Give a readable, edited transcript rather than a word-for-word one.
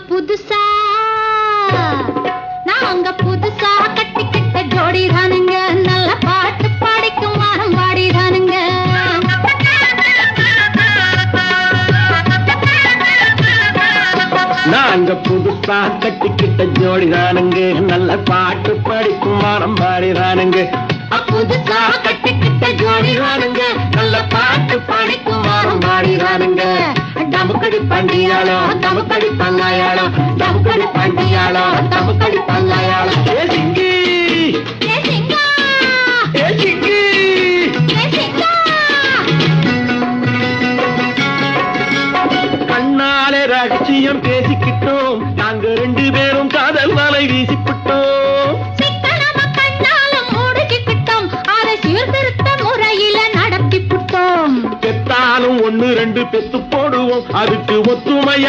புதுசா நாங்க புதுசா கட்டிக்கிட்ட ஜோடி தானுங்க. நல்ல பாட்டு பாடிக்கும் வாரம் பாடி தானுங்க. நாங்க புதுசா கட்டிக்கிட்ட ஜோடி தானுங்க. நல்ல பாட்டு படிக்கும் வாரம் பாடி தானுங்க. புதுசா கட்டிக்கிட்ட ஜோடி தானுங்க. நல்ல பாட்டு பாடிக்கும் வாரம் பாடி தானுங்க. டமுக்கடி பண்டியாளோ டமுக்கடி பங்காயாளோ டமுக்கடி பண்டியாளோ டமுக்கடி பங்காயாளோ. ஏ சிங்கி ஏ சிங்கா ஏ சிங்கி ஏ சிங்கா. கண்ணாலே ரகசியம் பேசிக்கிட்டோம். நாங்க 2 பேரும் காதல் வலை வீசிப்பிட்டோம். சிக்கனமா கண்ணாலும் மூடிக்கிட்டோம். அதை சீர்திருத்த முறையில நடத்தி புட்டோம். பெத்தாலும் 1 2 பெத்து போடுவோம். அதுக்கு ஒத்துமையா